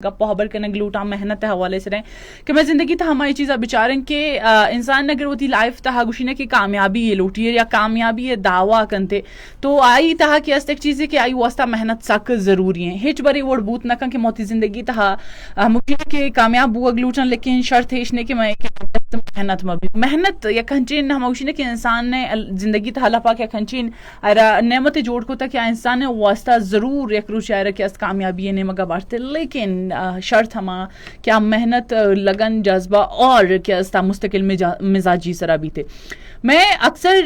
گپ و حبر کرنے گلوٹا محنت حوالے سے رہیں کہ میں زندگی تھا ہماری چیزیں بچارن کہ انسان نے اگر ہوتی لائف تھا گوشینے کی کامیابی یہ لوٹی ہے یا کامیابی یہ دعویٰ کنتے تو آئی تھا کہ اس ایک چیز ہے کہ آئی واسطہ محنت سک ضروری ہیں ہچ بری وڑ بوت نہ کہ موتی زندگی تھا ممکن کہ کامیاب ہوا گلوٹن لیکن شرط ہے نے کہ میں محنت مبی محنت یا کھنچین ہم گوشینے کہ انسان نے زندگی تھا اللہ پاک یا کھنچین نعمت جوڑ کو تھا کہ انسان نے واسطہ ضرور یک روچ آئے کہ اس کامیابی نے مگا بڑھتے لیکن شرط ہما کیا محنت لگن جذبہ اور کیا استا مستقل مزاجی سرا بھی تھے میں اکثر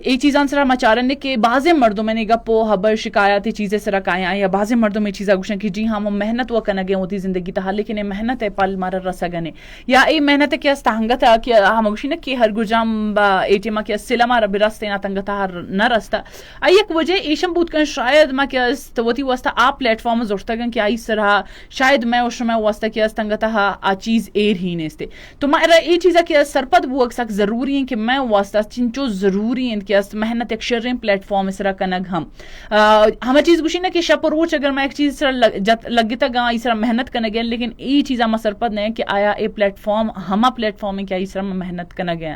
یہ چیزاں سرا مچارن کہ بعض مردوں میں نے گپ و حبر شکایات چیزیں سرا کایا یا بعض مردوں میں چیزیں گوشن کہ جی ہاں وہ محنت وہ کنگے ہوتی زندگی تھا لیکن یہ محنت ہے پل مارا رسگنے یا یہ محنت ہے کہ استہنگت ہے کہ ہم گوشن کہ ہر گجام ایٹیما کہ سلا مارا برستے نہ تنگتا ہر نہ رستا ایک وجہ ایشم بود کن شاید ما کہ توتی واسطہ آ پلیٹ فارم زورتگن کہ آئی سرا شاید میں اس میں واسطہ کہ استنگتا ہا آ چیز ایر ہی نیستے تو میرا یہ چیز ہے کہ سرپد وہ اکسک ضروری ہے کہ میں واسطہ چنچو ضروری ہے کہ محنت ایک شرین پلیٹ فارم سرا کنگ ہم چیز گوشی نا کہ شپ روچ اگر میں ایک چیز سرا لگتا گا اس طرح محنت کرنے گیا لیکن یہ چیز ہم سرپد نہیں کہ آیا اے پلیٹ فارم ہما پلیٹ فارم ہے کہ اس طرح میں محنت کرنے گیا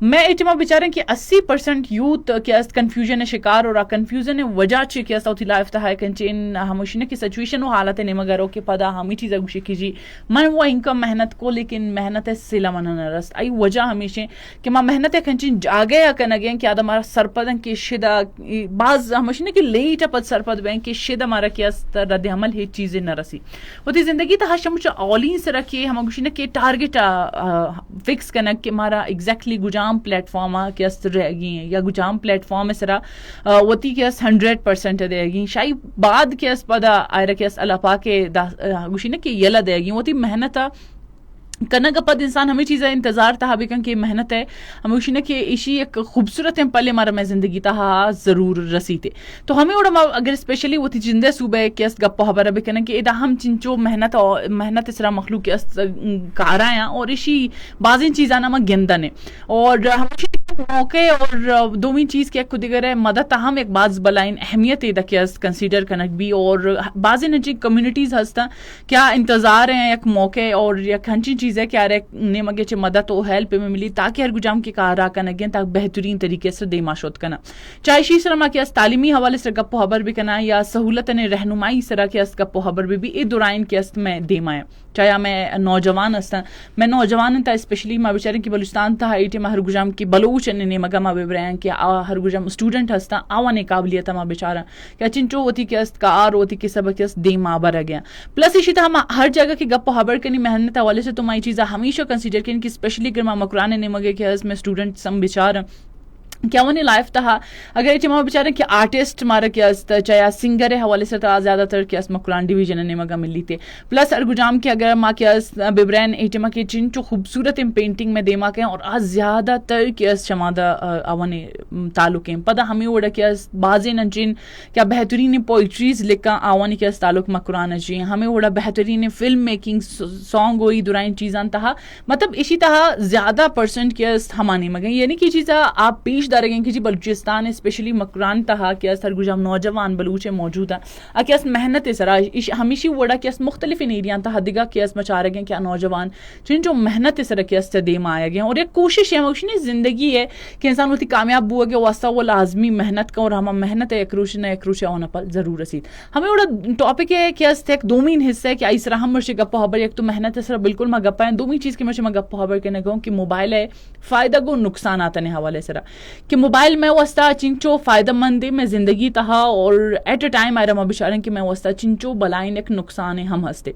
میں اجتماع بیچارے کہ 80% یوتھ کیا کنفیوژن شکار اور کنفیوژن وجہ چھ کیا سوتی لائف تھا ہے کنچین ہمشنے کی سچویشن و حالت نے مگر کہ پدا ہمی چیز گوشی کی جی من وہ انکم محنت کو لیکن محنت سلا من نہ رست ای وجہ ہمیشہ کہ میں محنت کنچین جاگے یا کنگے کہ آدم ہمارا سرپدن کی شدہ بعض ہمشنے کی لیٹ پد سرپد بین کہ شدہ ہمارا کیا رد عمل ہے چیزیں نہ رسی ہوتی زندگی تھا شمچ اولین سے رکھے ہم گوشنے کے ٹارگٹ فکس کنگ کہ ہمارا ایگزیکٹلی گجام پلیٹ فارم کیا رہ گئی ہیں یا گجام پلیٹ فارم سرا وتی کیا 100% دے گی شاید بعد کیا پدا آئرہ کیا اللہ پاک گوشی نا کہ یلا دے گی وتی محنت کنگ پد انسان ہمیں چیزیں انتظار تھا بکن کہ محنت ہے ہمیں گوشی نا کہ اسی ایک خوبصورت پلے مارا میں زندگی تھا ضرور رسیتے تو ہمیں اڑا اگر اسپیشلی وہ تھی جندے صوبے کیس گپ حبر بکن کہ ادا ہم چنچو محنت سرا مخلوق کیس کارا ہیں اور اسی بعض چیزاں نہ گندن اور موقع اور دومی چیز کی خود دیگر ہے مدد تاہم ایک بعض بلائن اہمیت ہے کیس کنسیڈر کنک بھی اور بعض نجی کمیونٹیز ہستا کیا انتظار ہیں ایک موقع اور یک ہنچی چیز ہے کہ آرے نے مگے چھ مدد و ہیلپ میں ملی تاکہ ہر گجام کی کارا کنگیں تاکہ بہترین طریقے سے دیما شد کنا چاہے شی سرما کیا تعلیمی حوالے سے گپ و حبر بھی کنا یا سہولت نے رہنمائی سرا کیا گپ و حبر بھی اے دورائن کی میں دیما ہے چاہے میں نوجوان ہستا میں نوجوان تھا اسپیشلی میں بیچارے کی بلوچستان تھا ایٹی میں ہر گجام کی بلوچ نے مگا ما ببرائیں کہ ہر گجام اسٹوڈنٹ ہستا آوانے قابلیت ما بیچارہ کہ چنچو ہوتی کہ است کا آر ہوتی کہ سبق اس دیما بر گیا پلس اسی طرح ہر جگہ کی گپ و حبر کرنی محنت حوالے سے تو میں چیزیں ہمیشہ کنسیڈر کریں کہ اسپیشلی اگر میں مکرانے نے مگے کہ میں اسٹوڈنٹ سم بیچارہ کیا وہ نہیں لائف تھا اگر یہ ماں بیچارے کہ آرٹسٹ مارا کیا چاہے سنگر ہے حوالے سے تھا زیادہ تر کیا مکران ڈویژن نے مگا ملی تھے پلس ارگجام کے اگر ماں کیا ببرین ایٹما کے چن جو خوبصورت پینٹنگ میں دیما کے اور آج زیادہ تر کیا شمادہ اوانے تعلق ہیں پتہ ہمیں اڑا کیا بعض نجین کیا بہترین پوئٹریز لکھا آوانی کیا تعلق مکران جی ہمیں اڑا بہترین فلم میکنگ سانگ ہوئی دورائن چیزاں تھا مطلب اسی طرح زیادہ پرسنٹ کیا ہمانی مگیں یعنی کہ چیزیں آپ پیش کہ جی بلوچستان اسپیشلی مکران تہا کہ سرگجام نوجوان بلوچ موجود ہیں کہ محنت سرا ہمیشہ وڑا کہ مختلف ایریاں تہا دگا کہ مچا رہے کیا نوجوان جن جو محنت سرا کہ دیم آیا گیا اور ایک کوشش ہے موشنی زندگی ہے کہ انسان ہوتی کامیاب ہوا گیا واسطہ وہ لازمی محنت کا اور ہم محنت ایک روچ ہونا پر ضرور رسید ہمیں وڑا ٹاپک ہے کہ ایک دومین حصہ ہے کہ اس طرح ہم مرشے گپ حبر ایک تو محنت سرا بالکل میں گپا ہے دومی چیز کی مرشے میں گپ حبر کہنے گا کہ موبائل ہے فائدہ گو نقصانات نے حوالے سرا کہ موبائل میں واسطہ چنچو فائدہ مند میں زندگی تہا اور ایٹ اے ٹائم آئرہ میں بچاریں کہ میں واسطہ چنچو بلائن ایک نقصان ہے ہم ہستے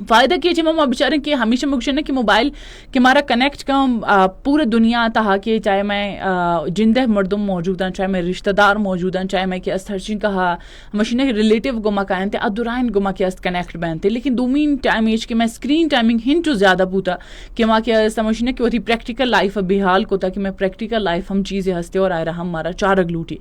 فائدہ کیا چاہیے میں بچاریں کہ ہمیشہ مکشن ہے کہ موبائل کہ ہمارا کنیکٹ کا پورے دنیا تہا کہ چاہے میں جندہ مردم موجود ہیں چاہے میں رشتہ دار موجود ہیں چاہے میں کہ استرچن کہا مشینہ ریلیٹیو گما کائن تھے ادورائن گما کے است کنیکٹ بین تھے لیکن دومین ٹائم ایج کہ میں اسکرین ٹائمنگ ہنچو زیادہ پوتا کہ ماں کیا سمجھنے کہ وہ تھی پریکٹیکل لائف بحال کو تھا کہ میں پریکٹیکل لائف ہم چیزیں ہستے اور آئے رہا ہمارا چارگ لوٹی